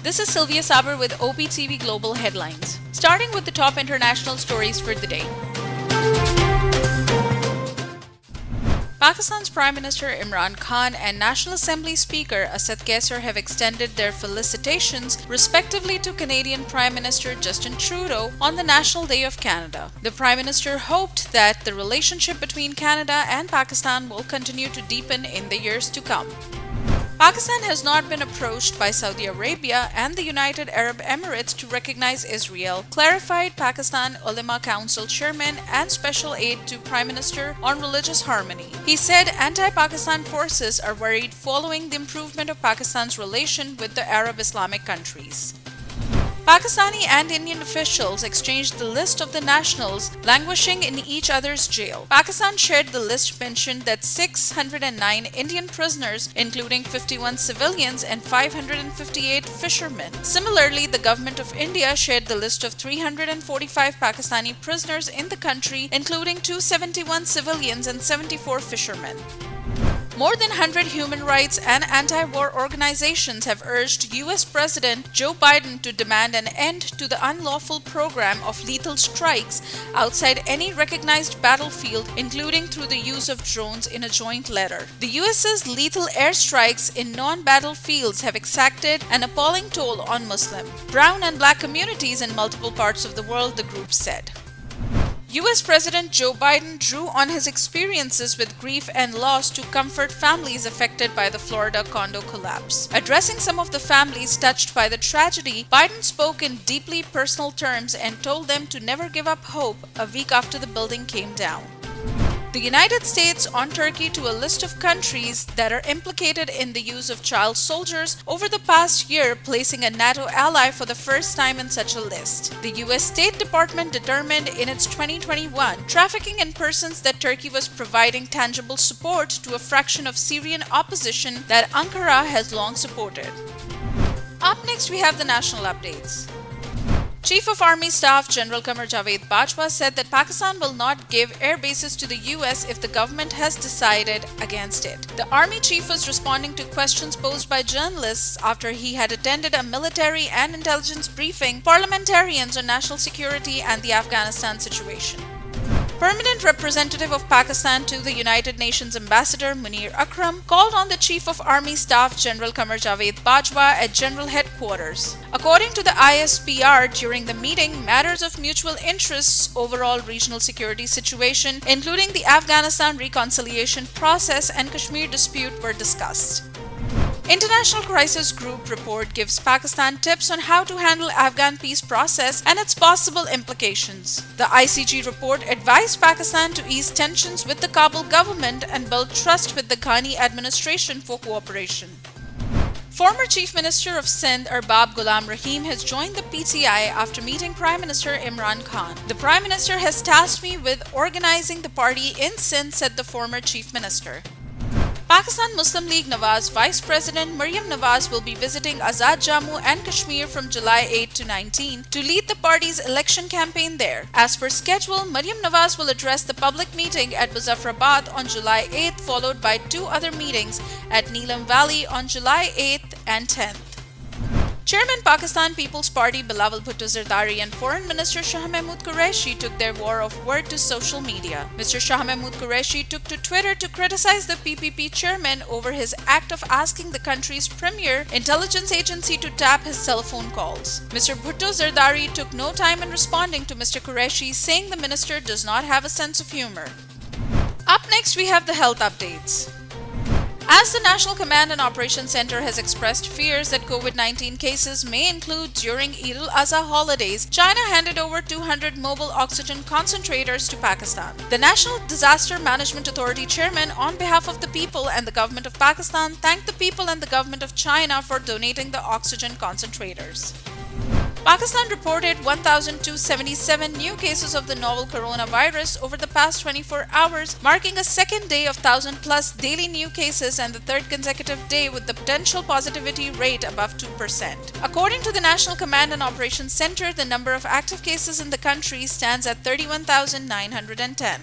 This is Sylvia Saber with OpTv Global Headlines. Starting with the top international stories for the day. Pakistan's Prime Minister Imran Khan and National Assembly Speaker Asad Kaisar have extended their felicitations respectively to Canadian Prime Minister Justin Trudeau on the National Day of Canada. The Prime Minister hoped that the relationship between Canada and Pakistan will continue to deepen in the years to come. Pakistan has not been approached by Saudi Arabia and the United Arab Emirates to recognize Israel, clarified Pakistan Ulema Council Chairman and Special Aide to Prime Minister on Religious Harmony. He said anti-Pakistan forces are worried following the improvement of Pakistan's relation with the Arab Islamic countries. Pakistani and Indian officials exchanged the list of the nationals languishing in each other's jail. Pakistan shared the list mentioned that 609 Indian prisoners, including 51 civilians and 558 fishermen. Similarly, the government of India shared the list of 345 Pakistani prisoners in the country, including 271 civilians and 74 fishermen. More than 100 human rights and anti-war organizations have urged U.S. President Joe Biden to demand an end to the unlawful program of lethal strikes outside any recognized battlefield, including through the use of drones, in a joint letter. The U.S.'s lethal airstrikes in non-battlefields have exacted an appalling toll on Muslim, brown and black communities in multiple parts of the world, the group said. U.S. President Joe Biden drew on his experiences with grief and loss to comfort families affected by the Florida condo collapse. Addressing some of the families touched by the tragedy, Biden spoke in deeply personal terms and told them to never give up hope a week after the building came down. The United States on Turkey to a list of countries that are implicated in the use of child soldiers over the past year, placing a NATO ally for the first time in such a list. The U.S. State Department determined in its 2021 trafficking in persons that Turkey was providing tangible support to a fraction of Syrian opposition that Ankara has long supported. Up next, we have the national updates. Chief of Army Staff General Qamar Javed Bajwa said that Pakistan will not give air bases to the US if the government has decided against it. The Army chief was responding to questions posed by journalists after he had attended a military and intelligence briefing parliamentarians on national security and the Afghanistan situation. Permanent representative of Pakistan to the United Nations Ambassador Munir Akram called on the Chief of Army Staff General Qamar Javed Bajwa at General Headquarters. According to the ISPR, during the meeting, matters of mutual interests, overall regional security situation, including the Afghanistan reconciliation process and Kashmir dispute, were discussed. International Crisis Group report gives Pakistan tips on how to handle Afghan peace process and its possible implications. The ICG report advised Pakistan to ease tensions with the Kabul government and build trust with the Ghani administration for cooperation. Former Chief Minister of Sindh Arbab Ghulam Rahim has joined the PTI after meeting Prime Minister Imran Khan. The Prime Minister has tasked me with organizing the party in Sindh, said the former Chief Minister. Pakistan Muslim League Nawaz Vice President Maryam Nawaz will be visiting Azad Jammu and Kashmir from July 8 to 19 to lead the party's election campaign there. As per schedule, Maryam Nawaz will address the public meeting at Muzaffarabad on July 8th, followed by two other meetings at Neelam Valley on July 8th and 10th. Chairman Pakistan People's Party Bilawal Bhutto Zardari and Foreign Minister Shah Mahmood Qureshi took their war of word to social media. Mr. Shah Mahmood Qureshi took to Twitter to criticize the PPP chairman over his act of asking the country's premier intelligence agency to tap his cell phone calls. Mr. Bhutto Zardari took no time in responding to Mr. Qureshi, saying the minister does not have a sense of humor. Up next, we have the health updates. As the National Command and Operations Center has expressed fears that COVID-19 cases may include during Eid al-Adha holidays, China handed over 200 mobile oxygen concentrators to Pakistan. The National Disaster Management Authority chairman, on behalf of the people and the government of Pakistan, thanked the people and the government of China for donating the oxygen concentrators. Pakistan reported 1,277 new cases of the novel coronavirus over the past 24 hours, marking a second day of 1,000-plus daily new cases and the third consecutive day with the potential positivity rate above 2%. According to the National Command and Operations Center, the number of active cases in the country stands at 31,910.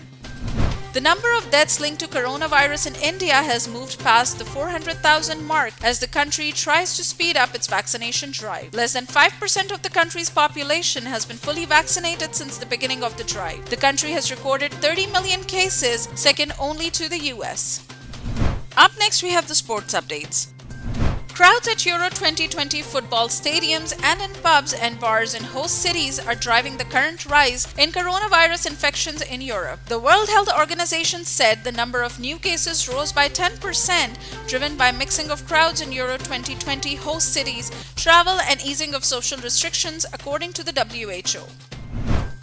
The number of deaths linked to coronavirus in India has moved past the 400,000 mark as the country tries to speed up its vaccination drive. Less than 5% of the country's population has been fully vaccinated since the beginning of the drive. The country has recorded 30 million cases, second only to the US. Up next, we have the sports updates. Crowds at Euro 2020 football stadiums and in pubs and bars in host cities are driving the current rise in coronavirus infections in Europe. The World Health Organization said the number of new cases rose by 10%, driven by mixing of crowds in Euro 2020 host cities, travel, and easing of social restrictions, according to the WHO.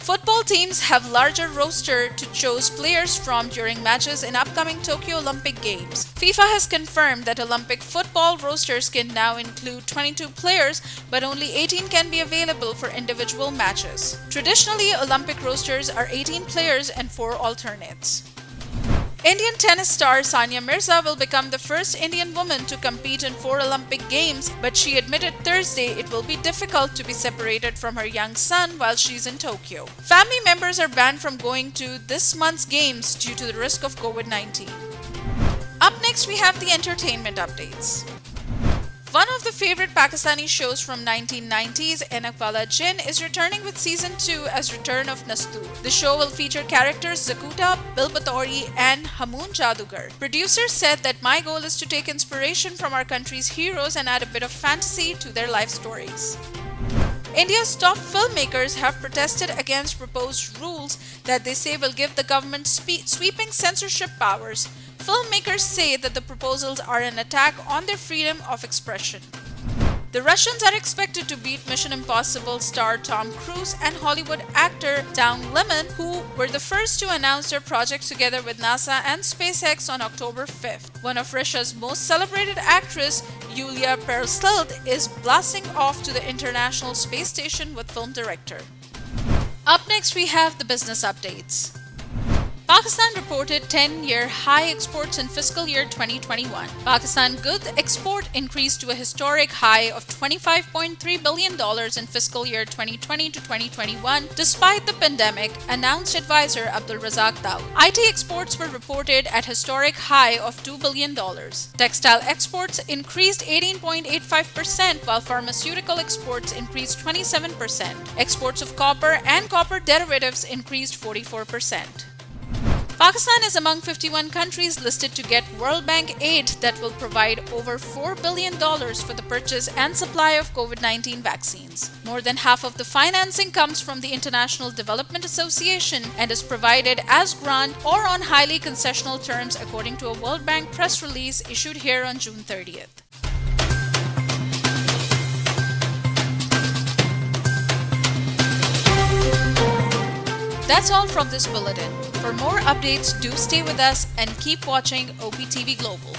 Football teams have larger roster to choose players from during matches in upcoming Tokyo Olympic Games. FIFA has confirmed that Olympic football rosters can now include 22 players, but only 18 can be available for individual matches. Traditionally, Olympic rosters are 18 players and 4 alternates. Indian tennis star Sania Mirza will become the first Indian woman to compete in 4 Olympic Games, but she admitted Thursday it will be difficult to be separated from her young son while she's in Tokyo. Family members are banned from going to this month's games due to the risk of COVID-19. Up next, we have the entertainment updates. One of the favorite Pakistani shows from 1990s, Enak Wala Jinn, is returning with season 2 as Return of Nastoor. The show will feature characters Zakuta, Bil Batori, and Hamoon Jadugar. Producers said that my goal is to take inspiration from our country's heroes and add a bit of fantasy to their life stories. India's top filmmakers have protested against proposed rules that they say will give the government sweeping censorship powers. Filmmakers say that the proposals are an attack on their freedom of expression. The Russians are expected to beat Mission Impossible star Tom Cruise and Hollywood actor Don Lemon, who were the first to announce their project together with NASA and SpaceX on October 5th. One of Russia's most celebrated actress, Yulia Peresild, is blasting off to the International Space Station with film director. Up next, we have the business updates. Pakistan reported 10-year high exports in fiscal year 2021. Pakistan goods export increased to a historic high of $25.3 billion in fiscal year 2020 to 2021, despite the pandemic, announced advisor Abdul Razak Daud. IT exports were reported at historic high of $2 billion. Textile exports increased 18.85%, while pharmaceutical exports increased 27%. Exports of copper and copper derivatives increased 44%. Pakistan is among 51 countries listed to get World Bank aid that will provide over $4 billion for the purchase and supply of COVID-19 vaccines. More than half of the financing comes from the International Development Association and is provided as grant or on highly concessional terms, according to a World Bank press release issued here on June 30th. That's all from this bulletin. For more updates, do stay with us and keep watching OpTv Global.